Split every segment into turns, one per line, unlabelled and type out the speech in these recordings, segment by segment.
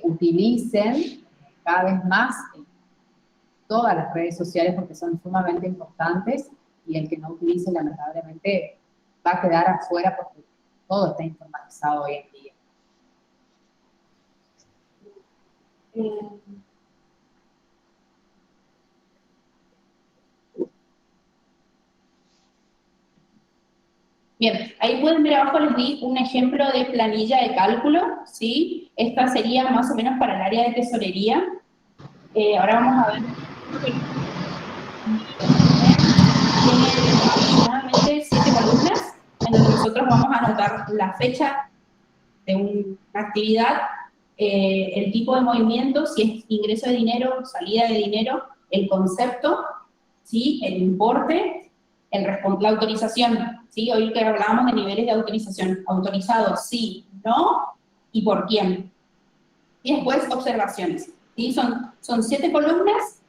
utilicen cada vez más todas las redes sociales porque son sumamente importantes, y el que no utilice lamentablemente va a quedar afuera porque todo está informatizado hoy en día.
Bien, ahí pueden ver abajo, les di un ejemplo de planilla de cálculo, ¿sí? Esta sería más o menos para el área de tesorería. Ahora vamos a ver. Tiene aproximadamente 7 columnas, en donde nosotros vamos a anotar la fecha de una actividad, el tipo de movimiento, si es ingreso de dinero, salida de dinero, el concepto, ¿sí? El importe, la autorización, ¿sí? Hoy que hablábamos de niveles de autorización, autorizado, sí, no, y por quién. Y después observaciones, ¿sí? Son 7 columnas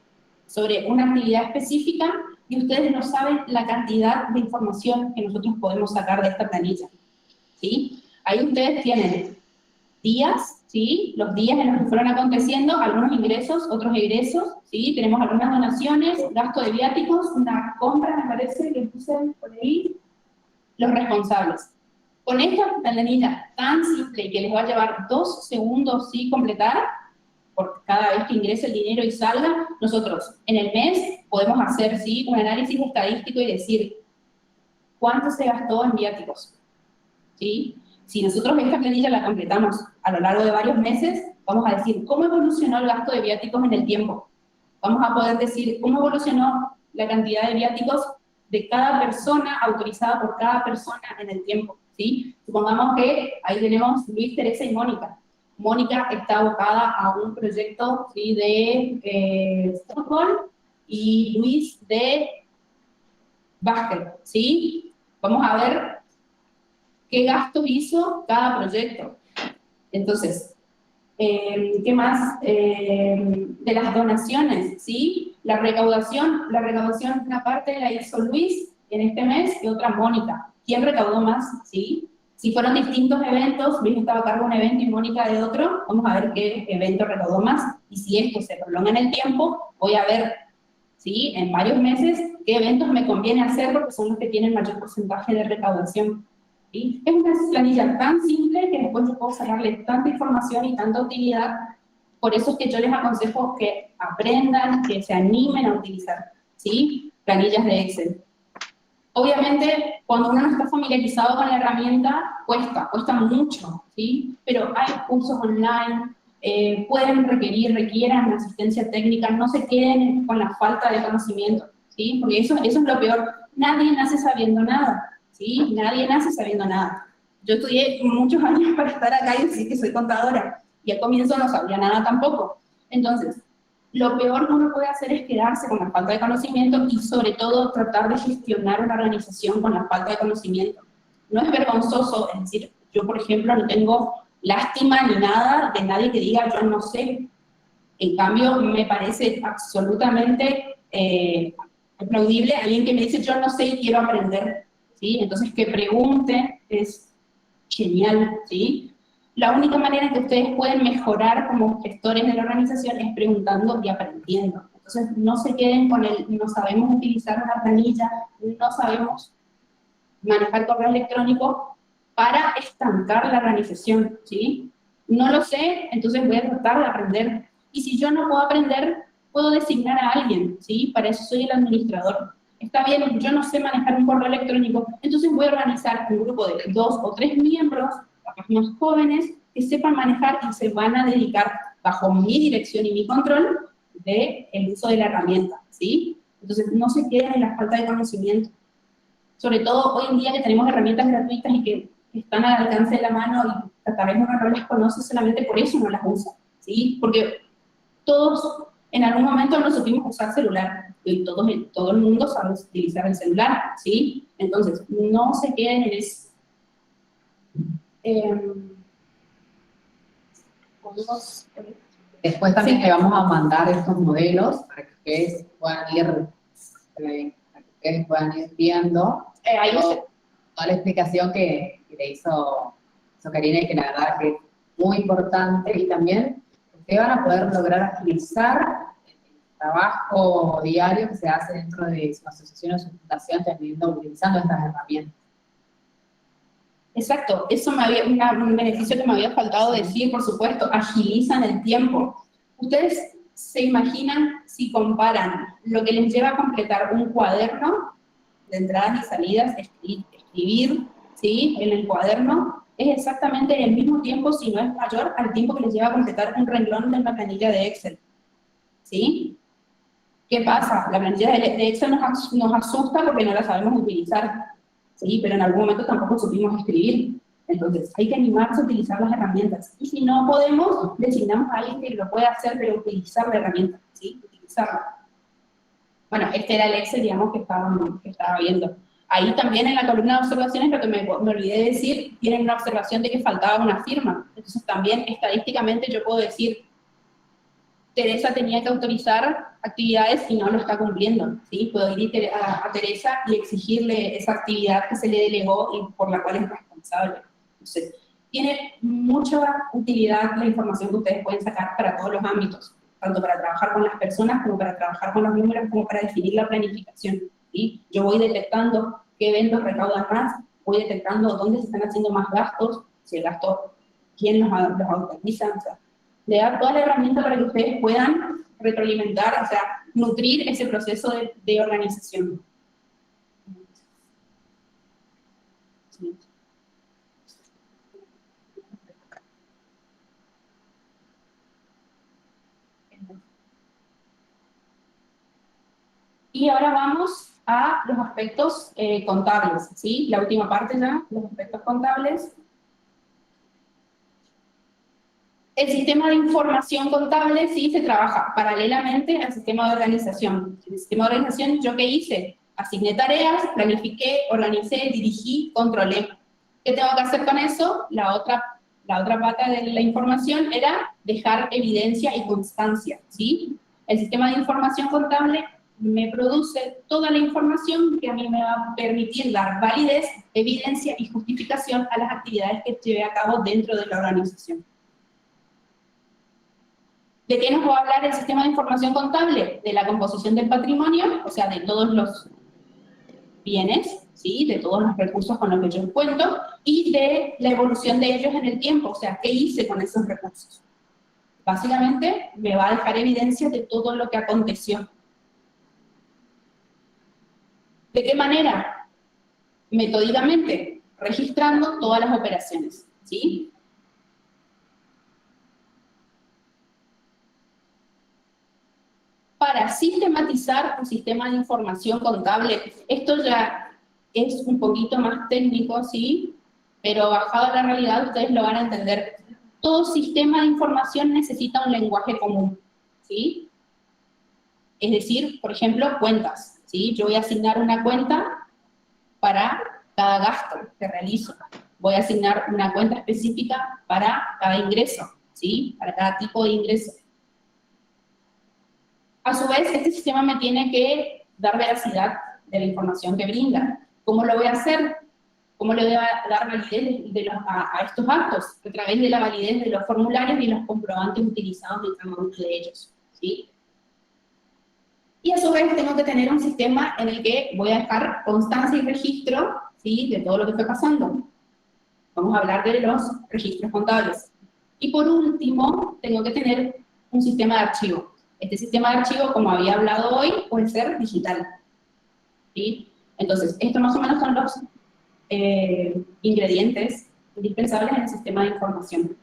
sobre una actividad específica, y ustedes no saben la cantidad de información que nosotros podemos sacar de esta planilla, ¿sí? Ahí ustedes tienen días, ¿sí? Los días en los que fueron aconteciendo, algunos ingresos, otros egresos, ¿sí? Tenemos algunas donaciones, gasto de viáticos, una compra, me parece que puse por ahí, los responsables. Con esta planilla tan simple que les va a llevar 2 segundos, ¿sí? Completar, por cada vez que ingrese el dinero y salga, nosotros en el mes podemos hacer, ¿sí? Un análisis estadístico y decir cuánto se gastó en viáticos, ¿sí? Si nosotros esta planilla la completamos a lo largo de varios meses, vamos a decir cómo evolucionó el gasto de viáticos en el tiempo. Vamos a poder decir cómo evolucionó la cantidad de viáticos de cada persona, autorizada por cada persona en el tiempo, ¿sí? Supongamos que ahí tenemos Luis, Teresa y Mónica. Mónica está abocada a un proyecto, ¿sí? De fútbol, y Luis de básquet, ¿sí? Vamos a ver qué gastos hizo cada proyecto. Entonces, ¿qué más? De las donaciones, ¿sí? La recaudación, una parte la hizo Luis en este mes y otra Mónica. ¿Quién recaudó más? ¿Sí? Si fueron distintos eventos, Luis estaba a cargo de un evento y Mónica de otro, vamos a ver qué evento recaudó más. Y si esto se prolonga en el tiempo, voy a ver, ¿sí? En varios meses, qué eventos me conviene hacer porque son los que tienen mayor porcentaje de recaudación. ¿Sí? Es una planilla tan simple que después yo puedo sacarle tanta información y tanta utilidad. Por eso es que yo les aconsejo que aprendan, que se animen a utilizar, ¿sí? Planillas de Excel. Obviamente, cuando uno no está familiarizado con la herramienta, cuesta mucho, ¿sí? Pero hay cursos online, requieran asistencia técnica, no se queden con la falta de conocimiento, ¿sí? Porque eso es lo peor. Nadie nace sabiendo nada, ¿sí? Nadie nace sabiendo nada. Yo estudié muchos años para estar acá y decir que soy contadora, y al comienzo no sabía nada tampoco. Entonces, lo peor que uno puede hacer es quedarse con la falta de conocimiento y sobre todo tratar de gestionar una organización con la falta de conocimiento. No es vergonzoso, es decir, yo por ejemplo no tengo lástima ni nada de nadie que diga yo no sé. En cambio, me parece absolutamente aplaudible alguien que me dice yo no sé y quiero aprender, ¿sí? Entonces que pregunte es genial, ¿sí? La única manera en que ustedes pueden mejorar como gestores de la organización es preguntando y aprendiendo. Entonces, no se queden con el no sabemos utilizar una planilla, no sabemos manejar correo electrónico para estancar la organización, ¿sí? No lo sé, entonces voy a tratar de aprender. Y si yo no puedo aprender, puedo designar a alguien, ¿sí? Para eso soy el administrador. Está bien, yo no sé manejar un correo electrónico, entonces voy a organizar un grupo de 2 o 3 miembros, capaz más jóvenes, que sepan manejar y se van a dedicar bajo mi dirección y mi control del uso de la herramienta, ¿sí? Entonces, no se queden en la falta de conocimiento. Sobre todo hoy en día que tenemos herramientas gratuitas y que están al alcance de la mano y tal vez uno no las conoce, solamente por eso no las usa, ¿sí? Porque todos en algún momento no supimos usar celular, y todo el mundo sabe utilizar el celular, ¿sí? Entonces, no se queden en eso.
Después también le vamos a mandar estos modelos para que ustedes puedan ir viendo toda la explicación que le hizo Karina, y que la verdad que es muy importante. Y también Ustedes van a poder lograr agilizar el trabajo diario que se hace dentro de su asociación o su fundación, utilizando estas herramientas.
Exacto, eso un beneficio que me había faltado decir, por supuesto, agilizan el tiempo. Ustedes se imaginan si comparan lo que les lleva a completar un cuaderno de entradas y salidas, escribir, ¿sí?, en el cuaderno, es exactamente el mismo tiempo, si no es mayor, al tiempo que les lleva a completar un renglón de una planilla de Excel, ¿sí? ¿Qué pasa? La planilla de Excel nos asusta porque no la sabemos utilizar, ¿sí? Pero en algún momento tampoco supimos escribir. Entonces, hay que animarse a utilizar las herramientas. Y si no podemos, designamos a alguien que lo pueda hacer, pero utilizar la herramienta, ¿sí? Utilizarla. Bueno, este era el Excel, digamos, que estaba viendo. Ahí también en la columna de observaciones, lo que me olvidé de decir, tienen una observación de que faltaba una firma. Entonces, también estadísticamente yo puedo decir, Teresa tenía que autorizar actividades y no lo está cumpliendo, ¿sí? Puedo ir a Teresa y exigirle esa actividad que se le delegó y por la cual es responsable. Entonces, tiene mucha utilidad la información que ustedes pueden sacar para todos los ámbitos, tanto para trabajar con las personas, como para trabajar con los números, como para definir la planificación, ¿sí? Yo voy detectando qué eventos recaudan más, voy detectando dónde se están haciendo más gastos, si el gasto, quién los autoriza, o sea, le da toda la herramienta para que ustedes puedan retroalimentar, o sea, nutrir ese proceso de organización. Sí. Y ahora vamos a los aspectos contables, ¿sí? La última parte ya, los aspectos contables. El sistema de información contable, sí, se trabaja paralelamente al sistema de organización. En el sistema de organización, ¿yo qué hice? Asigné tareas, planifiqué, organicé, dirigí, controlé. ¿Qué tengo que hacer con eso? La otra pata de la información era dejar evidencia y constancia, ¿sí? El sistema de información contable me produce toda la información que a mí me va a permitir dar validez, evidencia y justificación a las actividades que lleve a cabo dentro de la organización. ¿De qué nos va a hablar el sistema de información contable? De la composición del patrimonio, o sea, de todos los bienes, ¿sí?, de todos los recursos con los que yo cuento, y de la evolución de ellos en el tiempo, o sea, ¿qué hice con esos recursos? Básicamente, me va a dejar evidencia de todo lo que aconteció. ¿De qué manera? Metódicamente, registrando todas las operaciones, ¿sí? Para sistematizar un sistema de información contable, esto ya es un poquito más técnico, ¿sí? Pero bajado a la realidad ustedes lo van a entender. Todo sistema de información necesita un lenguaje común, ¿sí? Es decir, por ejemplo, cuentas, ¿sí? Yo voy a asignar una cuenta para cada gasto que realizo. Voy a asignar una cuenta específica para cada ingreso, ¿sí? Para cada tipo de ingreso. A su vez, este sistema me tiene que dar veracidad de la información que brinda. ¿Cómo lo voy a hacer? ¿Cómo le voy a dar validez a estos actos? A través de la validez de los formularios y los comprobantes utilizados en cada uno de ellos, ¿sí? Y a su vez tengo que tener un sistema en el que voy a dejar constancia y registro, ¿sí?, de todo lo que está pasando. Vamos a hablar de los registros contables. Y por último, tengo que tener un sistema de archivo. Este sistema de archivo, como había hablado hoy, puede ser digital, ¿sí? Entonces, estos más o menos son los ingredientes indispensables en el sistema de información.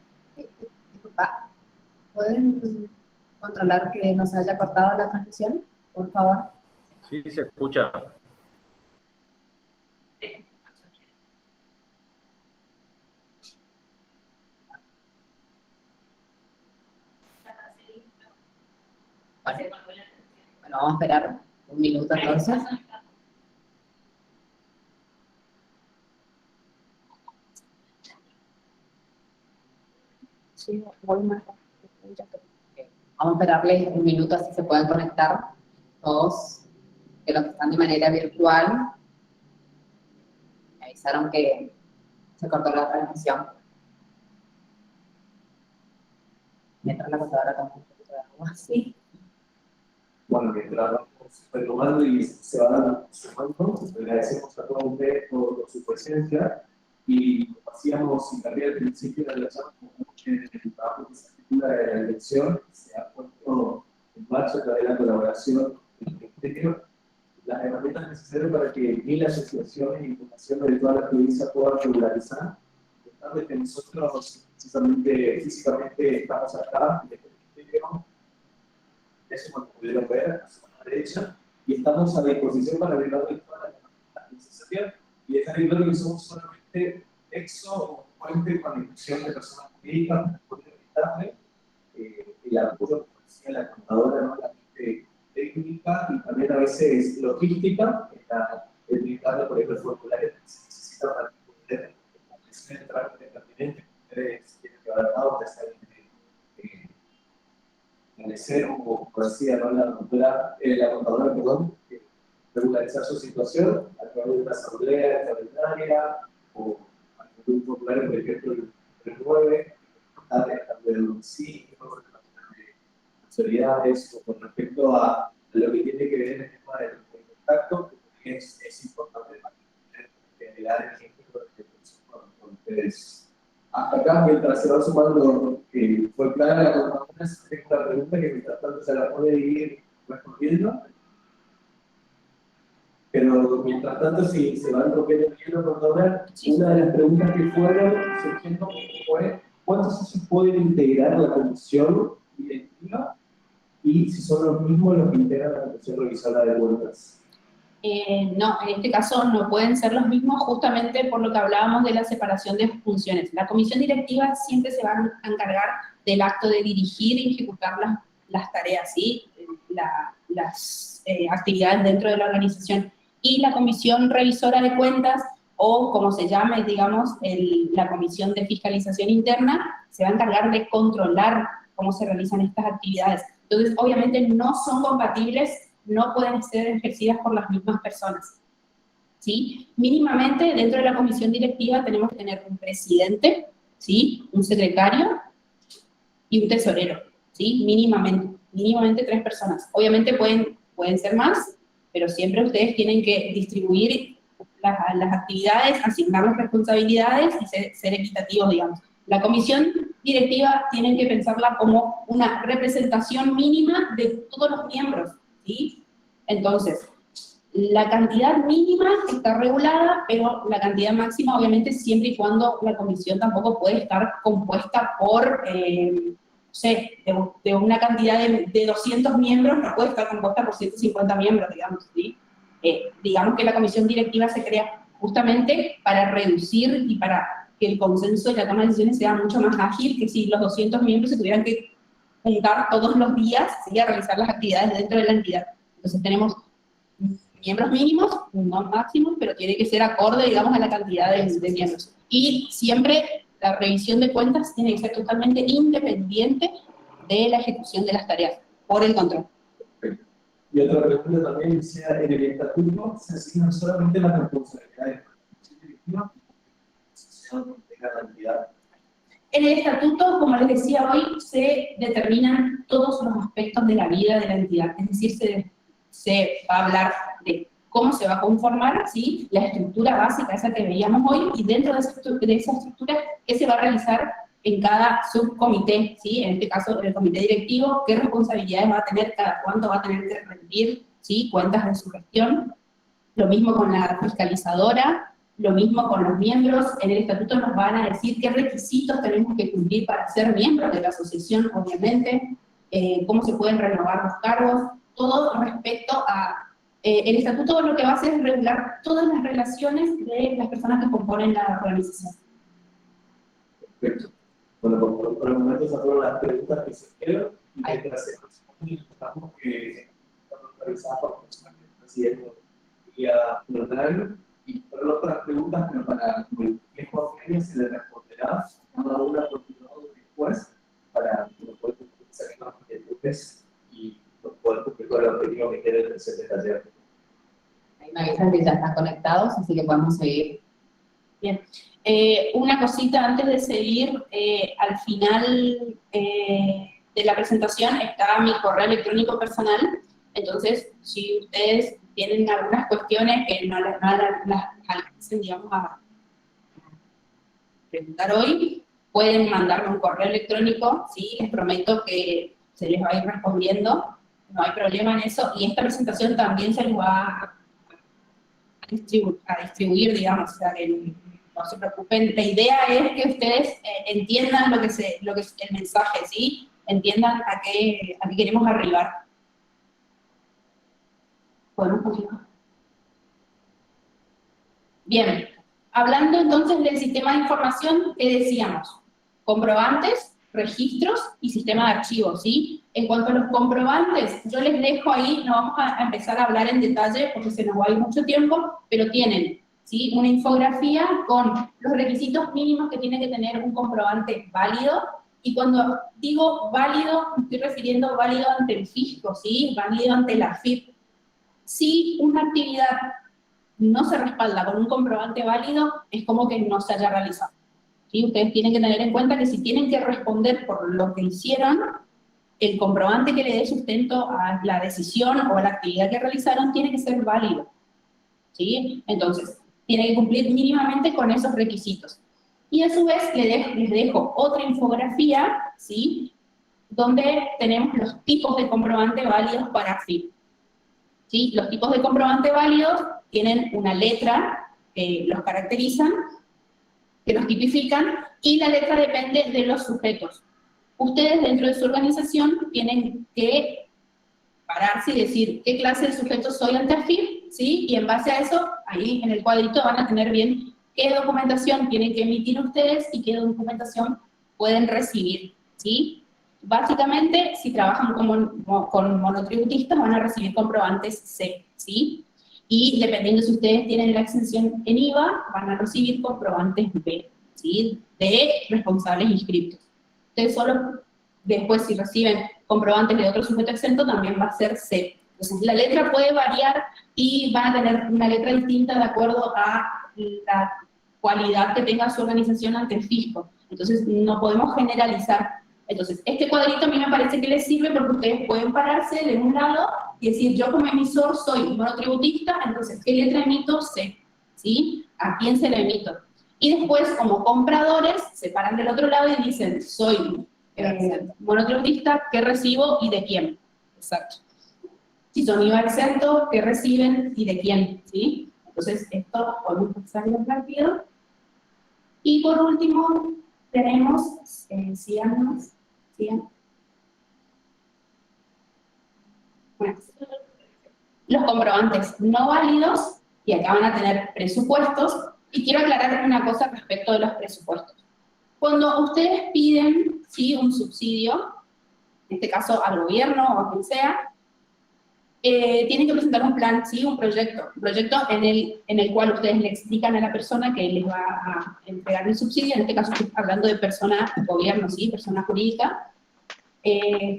Disculpa, ¿pueden controlar que no se haya cortado la transmisión, por favor?
Sí, se escucha.
Bueno, vamos a esperar un minuto entonces.
Sí, voy más.
Vamos a esperarles un minuto así se pueden conectar todos de los que están de manera virtual. Me avisaron que se cortó la transmisión. Mientras la contadora toma un poquito de agua.
Sí.
Bueno, mientras vamos retomando y se van sumando, agradecemos a todos ustedes por su presencia y como hacíamos hincapié al principio de la charla, en el trabajo que se articula de la elección, se ha puesto en marcha a través de la colaboración del Ministerio las herramientas necesarias para que ni la asociación ni la información de toda la provincia puedan regularizar. Desde que nosotros, precisamente físicamente, estamos acá, desde el Ministerio, eso como pudieron ver, a la derecha, y estamos a disposición para brindarles todas las herramientas necesarias y dejar en claro que somos solamente nexo o puente con la inclusión de personas jurídicas para poder brindarle el apoyo, como decía la contadora, ¿no? La parte técnica y también a veces logística, que está brindarle, por ejemplo, formularios que se necesitan para poder establecer el trámite pertinente que ustedes tienen que llevar a cabo, ya sea establecer o, por así decirlo, la contadora, perdón, regularizar su situación a través de una asamblea extraordinaria o a través de un formulario, por ejemplo, el 9, darle el cambio de domicilio, de autoridades o con respecto a lo que tiene que ver en el tema del contacto, que es importante para generar el ejemplo de con ustedes. Hasta acá, mientras se va sumando, fue clara la contadora, es una pregunta que mientras tanto se la puede ir respondiendo. Pero mientras tanto, si se van rompiendo el hielo, contadora, una de las preguntas que fueron surgiendo fue ¿cuántos socios pueden integrar la comisión directiva y si son los mismos los que integran la comisión revisora de cuentas?
No, en este caso no pueden ser los mismos justamente por lo que hablábamos de la separación de funciones. La comisión directiva siempre se va a encargar del acto de dirigir y ejecutar las tareas, ¿sí? Las actividades dentro de la organización. Y la comisión revisora de cuentas, o como se llame, digamos, la comisión de fiscalización interna, se va a encargar de controlar cómo se realizan estas actividades. Entonces, obviamente no son compatibles, no pueden ser ejercidas por las mismas personas, ¿sí? Mínimamente, dentro de la comisión directiva tenemos que tener un presidente, ¿sí? Un secretario y un tesorero, ¿sí? Mínimamente 3 personas. Obviamente pueden ser más, pero siempre ustedes tienen que distribuir las actividades, asignar las responsabilidades y ser equitativos, digamos. La comisión directiva tienen que pensarla como una representación mínima de todos los miembros, ¿sí? Entonces, la cantidad mínima está regulada, pero la cantidad máxima, obviamente, siempre y cuando la comisión tampoco puede estar compuesta por, no sé, de una cantidad de 200 miembros, no puede estar compuesta por 150 miembros, digamos, ¿sí? Digamos que la comisión directiva se crea justamente para reducir y para que el consenso y la toma de decisiones sea mucho más ágil que si los 200 miembros se tuvieran que juntar todos los días, ¿sí? A realizar las actividades dentro de la entidad. Entonces tenemos miembros mínimos, no máximos, pero tiene que ser acorde, digamos, a la cantidad de miembros. Y siempre la revisión de cuentas tiene que ser totalmente independiente de la ejecución de las tareas, por el control.
Perfecto. Y otra pregunta también, sea en el estatuto, se asignan solamente las responsabilidades de la comisión directiva de la cantidad.
En el estatuto, como les decía hoy, se determinan todos los aspectos de la vida de la entidad, es decir, se va a hablar de cómo se va a conformar, ¿sí? La estructura básica, esa que veíamos hoy, y dentro de esa estructura, qué se va a realizar en cada subcomité, ¿sí? En este caso, el comité directivo, qué responsabilidades va a tener, cada cuánto va a tener que rendir, ¿sí? Cuentas de su gestión. Lo mismo con la fiscalizadora, lo mismo con los miembros. En el estatuto nos van a decir qué requisitos tenemos que cumplir para ser miembros de la asociación, obviamente, cómo se pueden renovar los cargos, todo respecto a... el estatuto lo que va a hacer es regular todas las relaciones de las personas que componen la organización.
Perfecto. Bueno, por el momento esas fueron las preguntas que se hicieron y mientras se responden, estamos que estamos revisadas por personas que están siguiendo vía normal y por otras preguntas, pero para el tiempo premio se le responderá cada una por privado después para poder sacar las inquietudes y poder cumplir con el objetivo que quiere el presente taller.
Ahí me avisan que ya están conectados, así que podemos seguir
Bien. Una cosita antes de seguir, al final de la presentación está mi correo electrónico personal, entonces si ustedes tienen algunas cuestiones que no las alcancen, digamos, a preguntar hoy, pueden mandarme un correo electrónico, ¿sí? Les prometo que se les va a ir respondiendo, no hay problema en eso, y esta presentación también se les va a distribuir, digamos, o sea, que no se preocupen. La idea es que ustedes entiendan lo que es el mensaje, ¿sí? Entiendan a qué queremos arribar. ¿Podemos continuar? Bien, hablando entonces del sistema de información, ¿qué decíamos? Comprobantes, registros y sistema de archivos, ¿sí? En cuanto a los comprobantes, yo les dejo ahí, no vamos a empezar a hablar en detalle porque se nos va a ir mucho tiempo, pero tienen, ¿sí? Una infografía con los requisitos mínimos que tiene que tener un comprobante válido, y cuando digo válido, me estoy refiriendo válido ante el fisco, ¿sí? Válido ante la AFIP. Si una actividad no se respalda con un comprobante válido, es como que no se haya realizado. ¿Sí? Ustedes tienen que tener en cuenta que si tienen que responder por lo que hicieron, el comprobante que le dé sustento a la decisión o a la actividad que realizaron tiene que ser válido. ¿Sí? Entonces, tiene que cumplir mínimamente con esos requisitos. Y a su vez les dejo otra infografía, ¿sí? Donde tenemos los tipos de comprobante válidos para AFIP. ¿Sí? Los tipos de comprobante válidos tienen una letra que los caracterizan, que los tipifican, y la letra depende de los sujetos. Ustedes dentro de su organización tienen que pararse y decir qué clase de sujeto soy ante AFIP, ¿sí? Y en base a eso, ahí en el cuadrito van a tener bien qué documentación tienen que emitir ustedes y qué documentación pueden recibir, ¿sí? Básicamente, si trabajan con monotributistas, van a recibir comprobantes C, ¿sí? Y dependiendo si ustedes tienen la exención en IVA, van a recibir comprobantes B, ¿sí? De responsables inscriptos. Ustedes solo, después si reciben comprobantes de otro sujeto exento, también va a ser C. Entonces, la letra puede variar y van a tener una letra distinta de acuerdo a la cualidad que tenga su organización ante el fisco. Entonces, no podemos generalizar. Entonces, este cuadrito a mí me parece que les sirve porque ustedes pueden pararse de un lado y decir, yo como emisor soy monotributista, entonces, ¿qué letra emito? C, ¿sí? ¿A quién se la emito? Y después, como compradores, se paran del otro lado y dicen, soy monotributista, ¿qué recibo y de quién? Exacto. Si son IVA exento, ¿qué reciben y de quién? ¿Sí? Entonces, esto podemos pasarlo rápido. Y por último, tenemos, sigan. Bueno, los comprobantes no válidos, y acá van a tener presupuestos, y quiero aclarar una cosa respecto de los presupuestos. Cuando ustedes piden, ¿sí? Un subsidio, en este caso al gobierno o a quien sea, tienen que presentar un plan, ¿sí? Un proyecto en el cual ustedes le explican a la persona que les va a entregar el subsidio, en este caso estoy hablando de persona, gobierno, ¿sí? Persona jurídica,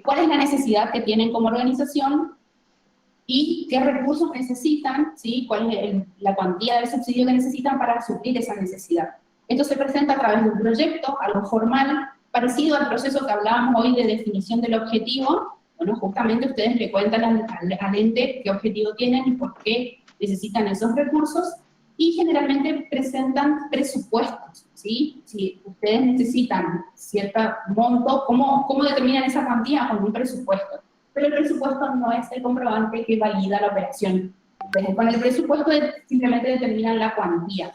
cuál es la necesidad que tienen como organización y qué recursos necesitan, ¿sí? Cuál es la cuantía del subsidio que necesitan para suplir esa necesidad. Esto se presenta a través de un proyecto, algo formal, parecido al proceso que hablábamos hoy de definición del objetivo. Bueno, justamente ustedes le cuentan al ente qué objetivo tienen y por qué necesitan esos recursos, y generalmente presentan presupuestos, ¿sí? Si ustedes necesitan cierto monto, ¿cómo determinan esa cuantía? Con un presupuesto. Pero el presupuesto no es el comprobante que valida la operación. Entonces, con el presupuesto simplemente determinan la cuantía.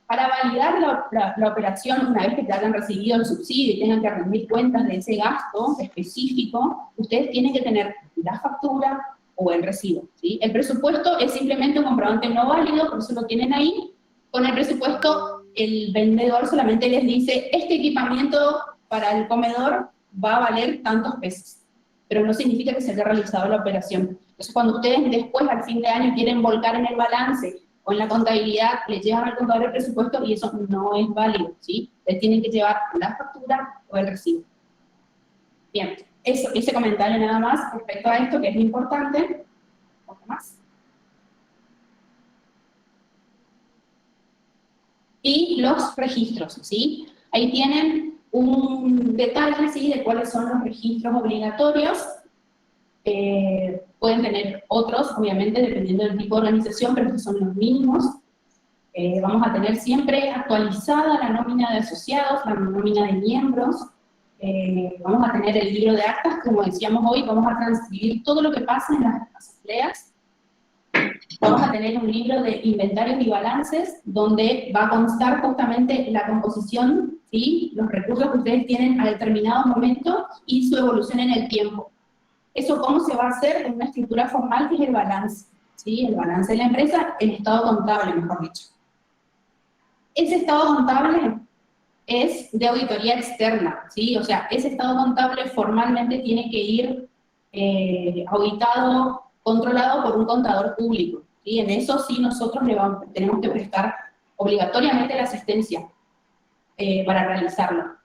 Para validar la operación, una vez que te hayan recibido el subsidio y tengan que rendir cuentas de ese gasto específico, ustedes tienen que tener la factura o el recibo, ¿sí? El presupuesto es simplemente un comprobante no válido, por eso lo tienen ahí. Con el presupuesto, el vendedor solamente les dice, este equipamiento para el comedor va a valer tantos pesos, pero no significa que se haya realizado la operación. Entonces, cuando ustedes después, al fin de año, quieren volcar en el balance o en la contabilidad, le llevan al contador el presupuesto y eso no es válido, ¿sí? Ustedes tienen que llevar la factura o el recibo. Bien, ese comentario nada más respecto a esto, que es importante. ¿Otro más? y los registros, ¿sí? Ahí tienen un detalle, ¿sí?, de cuáles son los registros obligatorios. Pueden tener otros, obviamente, dependiendo del tipo de organización, pero estos son los mínimos. Vamos a tener siempre actualizada la nómina de asociados, la nómina de miembros. Vamos a tener el libro de actas, como decíamos hoy, vamos a transcribir todo lo que pasa en las asambleas. Vamos a tener un libro de inventarios y balances, donde va a constar justamente la composición, ¿sí?, los recursos que ustedes tienen a determinado momento y su evolución en el tiempo. ¿Eso cómo se va a hacer? En una estructura formal que es el balance, ¿sí? El balance de la empresa, el estado contable, mejor dicho. Ese estado contable es de auditoría externa, ¿sí? O sea, ese estado contable formalmente tiene que ir auditado, controlado por un contador público, ¿sí? En eso sí nosotros tenemos que prestar obligatoriamente la asistencia para realizarlo.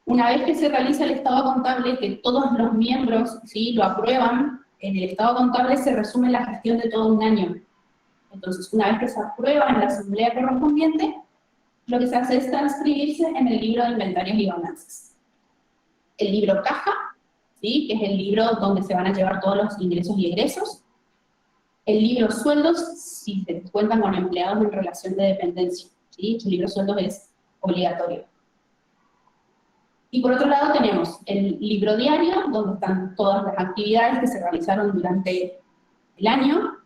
Una vez que se realiza el estado contable, que todos los miembros, ¿sí?, lo aprueban, en el estado contable se resume la gestión de todo un año. Entonces, una vez que se aprueba en la asamblea correspondiente, lo que se hace es transcribirse en el libro de inventarios y balances. El libro caja, ¿sí?, que es el libro donde se van a llevar todos los ingresos y egresos. El libro sueldos, si se cuentan con empleados en relación de dependencia, ¿sí? El libro sueldos es obligatorio. Y por otro lado tenemos el libro diario, donde están todas las actividades que se realizaron durante el año.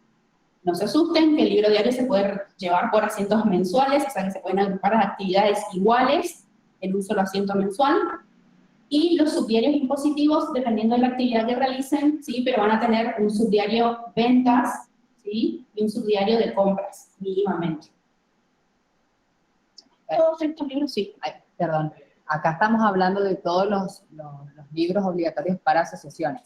No se asusten, que el libro diario se puede llevar por asientos mensuales, o sea que se pueden agrupar las actividades iguales en un solo asiento mensual. Y los subdiarios impositivos, dependiendo de la actividad que realicen, ¿sí?, pero van a tener un subdiario ventas, ¿sí?, y un subdiario de compras, mínimamente. Todos estos libros, sí.
Ay, perdón. Acá estamos hablando de todos los libros obligatorios para asociaciones.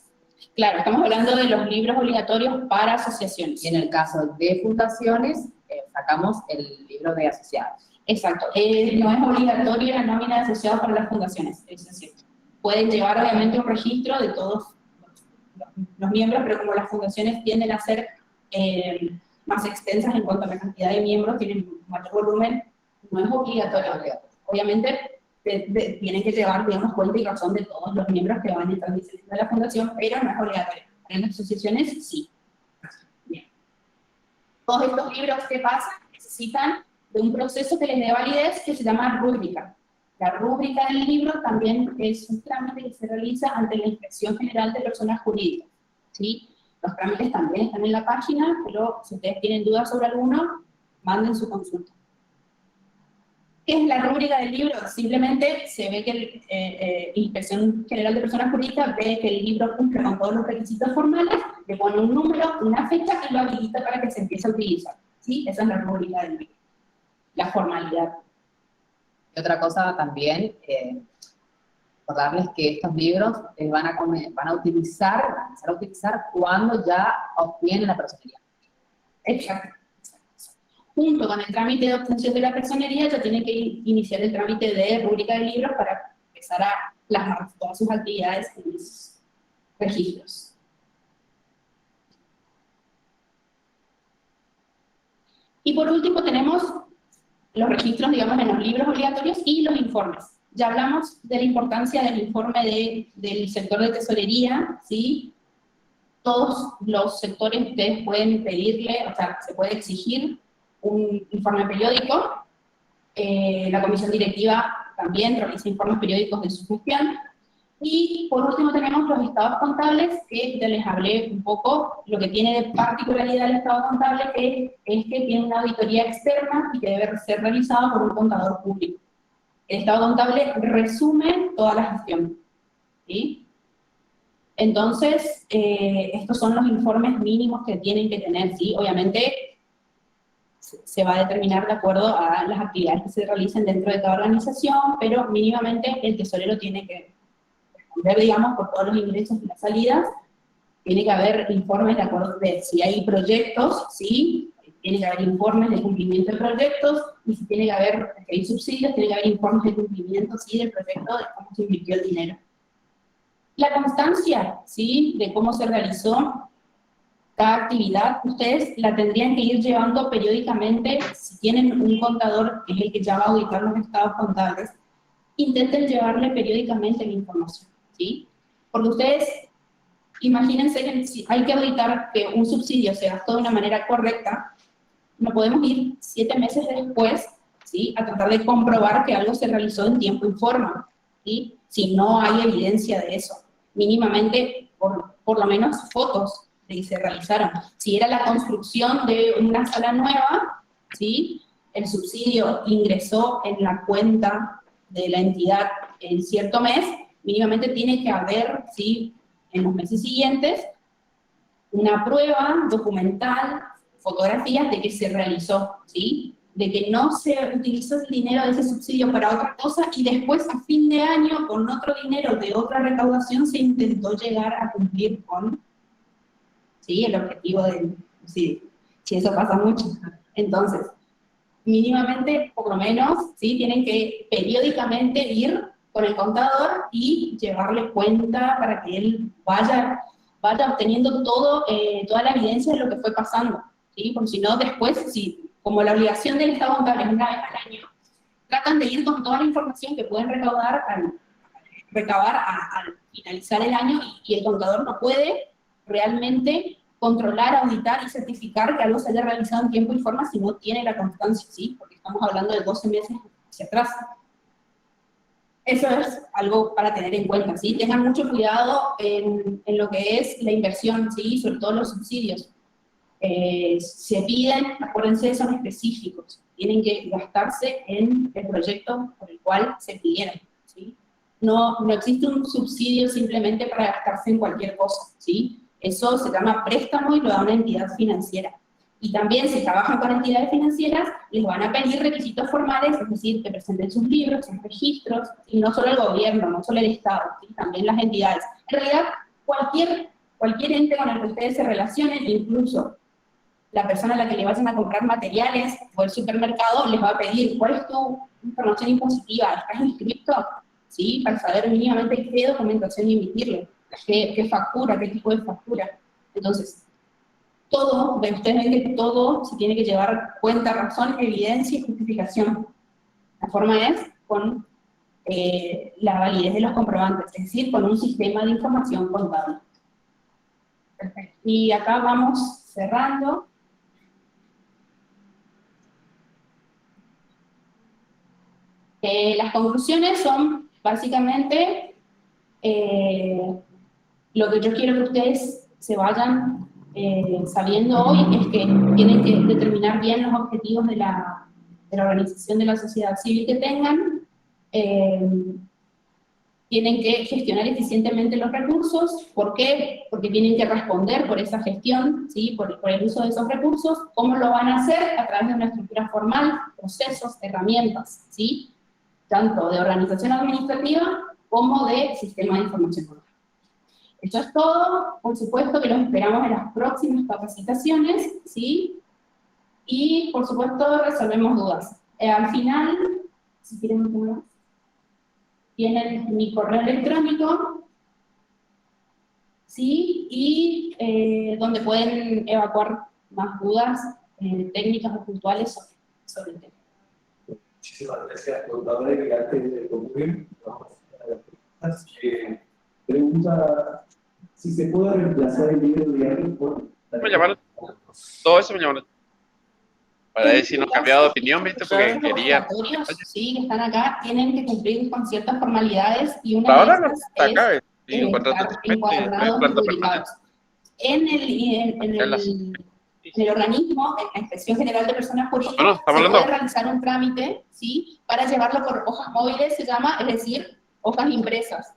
Claro, estamos hablando de los libros obligatorios para asociaciones.
Y en el caso de fundaciones, sacamos el libro de asociados.
Exacto. No es obligatoria la nómina de asociados para las fundaciones, eso es cierto. Pueden llevar, obviamente, un registro de todos los miembros, pero como las fundaciones tienden a ser más extensas en cuanto a la cantidad de miembros, tienen mayor volumen, no es obligatorio. Obviamente, tienen que llevar, digamos, cuenta y razón de todos los miembros que van a estar diciendo de la fundación, pero no es obligatorio. En las asociaciones, sí. Bien. Todos estos libros que pasan necesitan de un proceso que les dé validez que se llama rúbrica. La rúbrica del libro también es un trámite que se realiza ante la Inspección General de Personas Jurídicas, ¿sí? Los trámites también están en la página, pero si ustedes tienen dudas sobre alguno, manden su consulta. ¿Qué es la rúbrica del libro? Simplemente se ve que la Inspección General de Personas Jurídicas ve que el libro cumple con todos los requisitos formales, le pone un número, una fecha y lo habilita para que se empiece a utilizar, ¿sí? Esa es la rúbrica del libro, la formalidad.
Y otra cosa también, recordarles que estos libros van a empezar a utilizar cuando ya obtienen la personería.
Exacto. Junto con el trámite de obtención de la personería, ya tienen que iniciar el trámite de rúbrica de libros para empezar a plasmar todas sus actividades en esos registros. Y por último tenemos los registros, digamos, en los libros obligatorios y los informes. Ya hablamos de la importancia del informe del sector de tesorería, ¿sí? Todos los sectores ustedes pueden pedirle, o sea, se puede exigir un informe periódico. La comisión directiva también realiza informes periódicos de su gestión. Y por último tenemos los estados contables, que ya les hablé un poco. Lo que tiene de particularidad el estado contable es que tiene una auditoría externa y que debe ser realizado por un contador público. El estado contable resume toda la gestión, ¿sí? Entonces, estos son los informes mínimos que tienen que tener, ¿sí? Obviamente, se va a determinar de acuerdo a las actividades que se realicen dentro de cada organización, pero mínimamente el tesorero tiene que responder, digamos, por todos los ingresos y las salidas. Tiene que haber informes de acuerdo de si hay proyectos, ¿sí? Tiene que haber informes de cumplimiento de proyectos, y si tiene que haber, si hay subsidios, tiene que haber informes de cumplimiento, ¿sí?, del proyecto, de cómo se invirtió el dinero. La constancia, ¿sí?, de cómo se realizó cada actividad, ustedes la tendrían que ir llevando periódicamente. Si tienen un contador, que es el que ya va a auditar los estados contables, intenten llevarle periódicamente la información, ¿sí? Porque ustedes, imagínense que si hay que auditar que un subsidio se gastó de una manera correcta, no podemos ir 7 meses después, ¿sí?, a tratar de comprobar que algo se realizó en tiempo y forma, ¿sí?, si no hay evidencia de eso. Mínimamente, por lo menos fotos de que se realizaron. Si era la construcción de una sala nueva, ¿sí?, el subsidio ingresó en la cuenta de la entidad en cierto mes, mínimamente tiene que haber, ¿sí?, en los meses siguientes, una prueba documental, fotografías de que se realizó, ¿sí?, de que no se utilizó el dinero de ese subsidio para otra cosa y después a fin de año con otro dinero de otra recaudación se intentó llegar a cumplir con, ¿sí?, el objetivo del subsidio. Si eso pasa mucho. Entonces, mínimamente, por lo menos, ¿sí?, tienen que periódicamente ir con el contador y llevarle cuenta para que él vaya obteniendo toda la evidencia de lo que fue pasando, ¿sí? Porque si no, después, como la obligación del estado contable es una vez al año, tratan de ir con toda la información que pueden recabar al finalizar el año y el contador no puede realmente controlar, auditar y certificar que algo se haya realizado en tiempo y forma si no tiene la constancia, ¿sí? Porque estamos hablando de 12 meses hacia atrás. Eso es algo para tener en cuenta, ¿sí? Tengan mucho cuidado en lo que es la inversión, ¿sí? Sobre todo los subsidios. Se piden, acuérdense, son específicos. Tienen que gastarse en el proyecto por el cual se pidieron, ¿sí? No existe un subsidio simplemente para gastarse en cualquier cosa, ¿sí? Eso se llama préstamo y lo da una entidad financiera. Y también, si trabajan con entidades financieras, les van a pedir requisitos formales, es decir, que presenten sus libros, sus registros, y no solo el gobierno, no solo el Estado, ¿sí?, también las entidades. En realidad, cualquier ente con el que ustedes se relacionen, incluso la persona a la que le vayan a comprar materiales o el supermercado, les va a pedir cuál es tu información impositiva, ¿estás inscrito? ¿Sí? Para saber mínimamente qué documentación emitirle, qué factura, qué tipo de factura. Entonces, ustedes ven que todo se tiene que llevar cuenta, razón, evidencia y justificación. La forma es con la validez de los comprobantes, es decir, con un sistema de información contable. Perfecto. Y acá vamos cerrando. Las conclusiones son básicamente lo que yo quiero que ustedes se vayan sabiendo hoy es que tienen que determinar bien los objetivos de la organización de la sociedad civil que tengan, tienen que gestionar eficientemente los recursos. ¿Por qué? Porque tienen que responder por esa gestión, ¿sí?, por el uso de esos recursos. ¿Cómo lo van a hacer? A través de una estructura formal, procesos, herramientas, ¿sí?, tanto de organización administrativa como de sistema de información. Esto es todo. Por supuesto que los esperamos en las próximas capacitaciones, ¿sí? Y, por supuesto, resolvemos dudas. Al final, si quieren más, tienen mi correo electrónico, ¿sí?, y donde pueden evacuar más dudas técnicas o puntuales sobre el tema.
Muchísimas gracias, contadora, y antes de concluir, vamos a las preguntas. Pregunta si se puede reemplazar el libro diario por...
Me llamaron, todo eso me llamaron. Para ver si no cambiaba de opinión, ¿viste? Porque
Los
quería...
laboratorios, sí, que están acá, tienen que cumplir con ciertas formalidades y una
Ahora
de
no
esas
está
es
acá, sí, un contrato
estar
de
encuadrados y
planta
publicados. En el organismo, en la Inspección General de Personas Jurídicas, se puede realizar un trámite, ¿sí?, para llevarlo por hojas móviles, se llama, es decir, hojas impresas,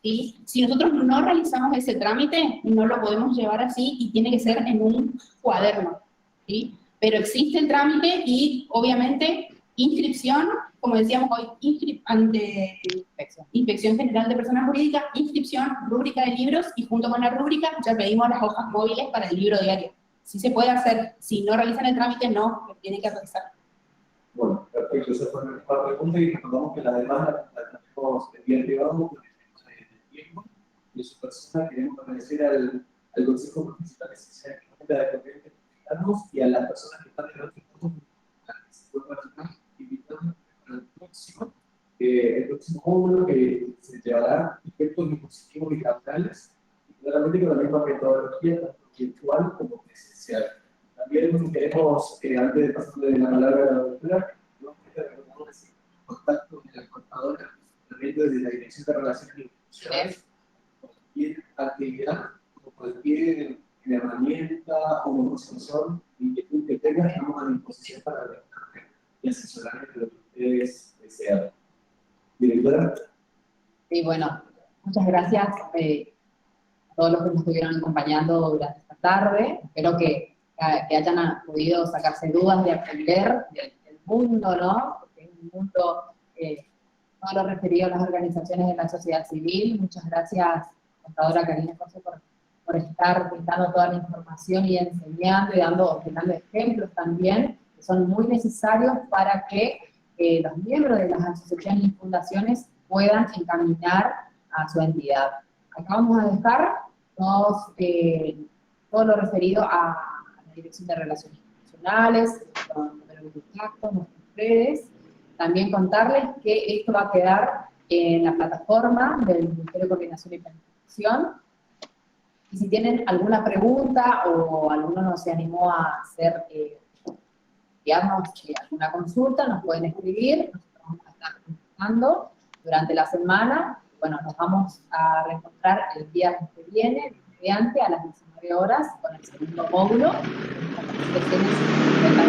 ¿sí? Si nosotros no realizamos ese trámite, no lo podemos llevar así y tiene que ser en un cuaderno, ¿sí? Pero existe el trámite y, obviamente, inscripción, como decíamos hoy, ante Inspección General de Personas Jurídicas, inscripción, rúbrica de libros, y junto con la rúbrica ya pedimos las hojas móviles para el libro diario. Sí se puede hacer. Si no realizan el trámite, no, lo tienen que realizar.
Bueno, perfecto. Esa fue nuestra pregunta y recordamos que la demás la tenemos bien privado, porque tenemos el tiempo. Y su persona queremos agradecer al al Consejo Profesional de Ciencia de Corrientes Mexicanos y a las personas que están en otros puntos que se puedan acá, invitando para el próximo módulo que se llevará efectos dispositivos y causales, y claramente con la misma metodología, tanto virtual como presencial. También queremos, antes de pasarle la palabra a la doctora, recordamos contacto de la contadora desde la Dirección de Relaciones Institucionales, cualquier actividad o cualquier herramienta o motivación, inquietud que tengan, estamos a disposición para responderle y asesorarles de lo que ustedes desean. Directora.
Sí, bueno, muchas gracias a todos los que nos estuvieron acompañando durante esta tarde. Espero que hayan podido sacarse dudas de aprender del mundo, ¿no? Porque es un mundo, todo lo referido a las organizaciones de la sociedad civil. Muchas gracias, contadora Karina José, por estar brindando toda la información y enseñando y dando ejemplos también, que son muy necesarios para que los miembros de las asociaciones y fundaciones puedan encaminar a su entidad. Acá vamos a dejar todo lo referido a la Dirección de Relaciones Institucionales, los números de contacto, nuestras redes. También contarles que esto va a quedar en la plataforma del Ministerio de Coordinación y Planificación. Y si tienen alguna pregunta o alguno no se animó a hacer, digamos, alguna consulta, nos pueden escribir, nosotros vamos a estar contestando durante la semana. Bueno, nos vamos a reencontrar el día que viene, mediante a las 19 horas, con el segundo módulo.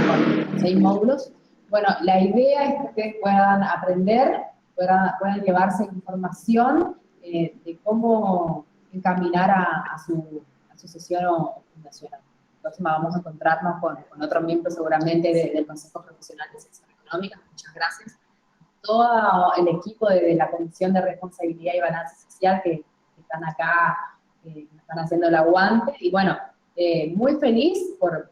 Con 6 módulos. Bueno, la idea es que ustedes puedan aprender, puedan llevarse información de cómo encaminar a su asociación o fundación. Próxima vamos a encontrarnos con otro miembro seguramente del Consejo Profesional de Ciencias Económicas. Muchas gracias. Todo el equipo de la Comisión de Responsabilidad y Balance Social que están acá, están haciendo el aguante. Y bueno, muy feliz por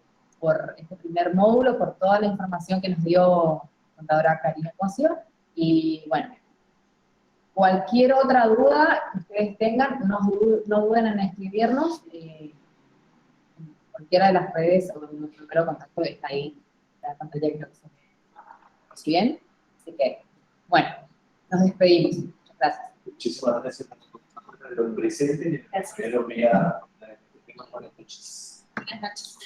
este primer módulo, por toda la información que nos dio contadora Karina Cosio. Y bueno, cualquier otra duda que ustedes tengan, no duden en escribirnos. Cualquiera de las redes o nuestro número de contacto está ahí, en la pantalla creo que se ve bien. Así que, bueno, nos despedimos. Muchas gracias.
Muchísimas gracias por lo presente y espero que tengan buenas noches.
Buenas noches.